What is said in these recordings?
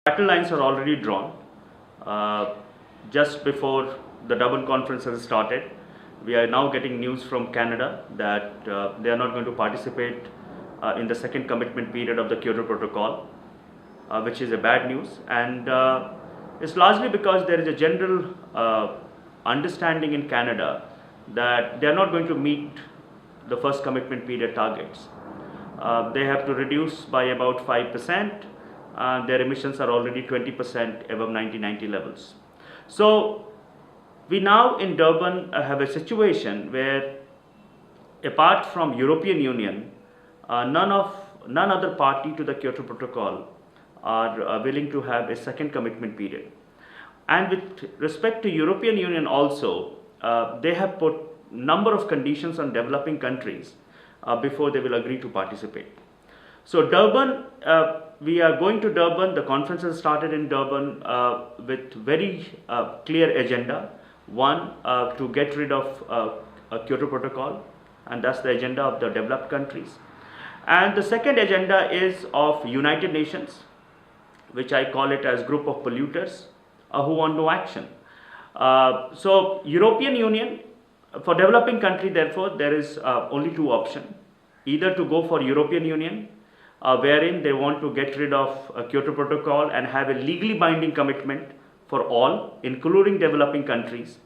Battle lines are already drawn. Just before the Durban conference has started, we are now getting news from Canada that they are not going to participate in the second commitment period of the Kyoto Protocol, which is a bad news. And it's largely because there is a general understanding in Canada that they are not going to meet the first commitment period targets. They have to reduce by about 5%. Their emissions are already 20% above 1990 levels. So we now in Durban have a situation where, apart from European Union, none other party to the Kyoto Protocol are willing to have a second commitment period. And with respect to European Union also, they have put number of conditions on developing countries before they will agree to participate. So Durban, we are going to Durban. The conference has started in Durban with very clear agenda. One, to get rid of a Kyoto Protocol, and that's the agenda of the developed countries. And the second agenda is of United Nations, which I call it as group of polluters who want no action. So European Union, for developing country, therefore, there is only two options. Either to go for European Union, wherein they want to get rid of a Kyoto Protocol and have a legally binding commitment for all, including developing countries,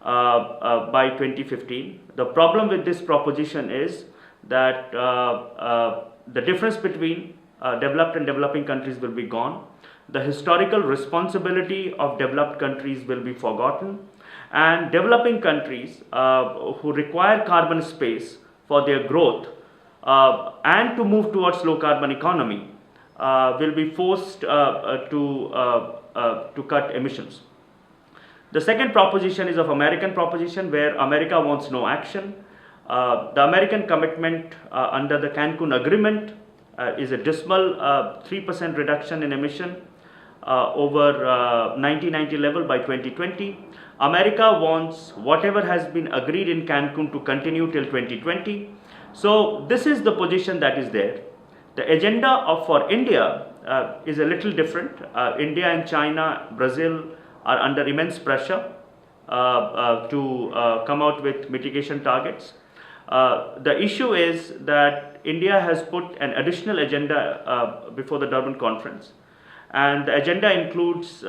by 2015. The problem with this proposition is that the difference between developed and developing countries will be gone. The historical responsibility of developed countries will be forgotten, and developing countries who require carbon space for their growth and to move towards low carbon economy will be forced to cut emissions. The second proposition is of American proposition, where America wants no action. The American commitment under the Cancun Agreement is a dismal 3% reduction in emission over 1990 level by 2020. America wants whatever has been agreed in Cancun to continue till 2020. So this is the position that is there. The agenda for India is a little different. India and China, Brazil are under immense pressure to come out with mitigation targets. The issue is that India has put an additional agenda before the Durban conference, and the agenda includes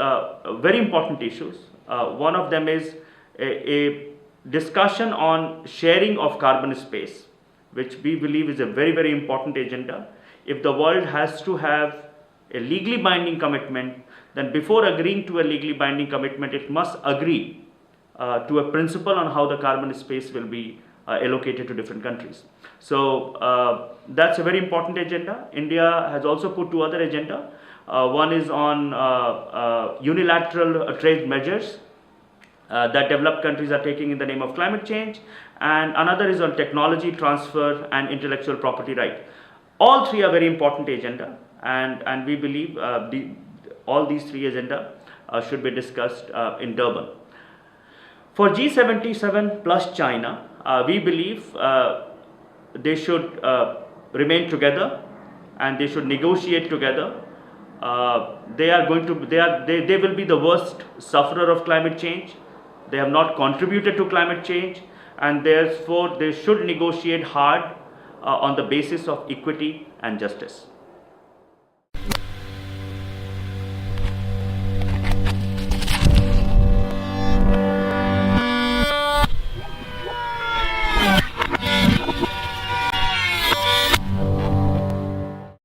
very important issues. One of them is a discussion on sharing of carbon space, which we believe is a very, very important agenda. If the world has to have a legally binding commitment, then before agreeing to a legally binding commitment, it must agree to a principle on how the carbon space will be allocated to different countries. So that's a very important agenda. India has also put two other agenda. One is on unilateral trade measures that developed countries are taking in the name of climate change, and another is on technology transfer and intellectual property right. All three are very important agenda, and we believe all these three agenda should be discussed in Durban. For G77 plus China, we believe they should remain together and they should negotiate together. They will be the worst sufferer of climate change. They have not contributed to climate change, and therefore they should negotiate hard on the basis of equity and justice.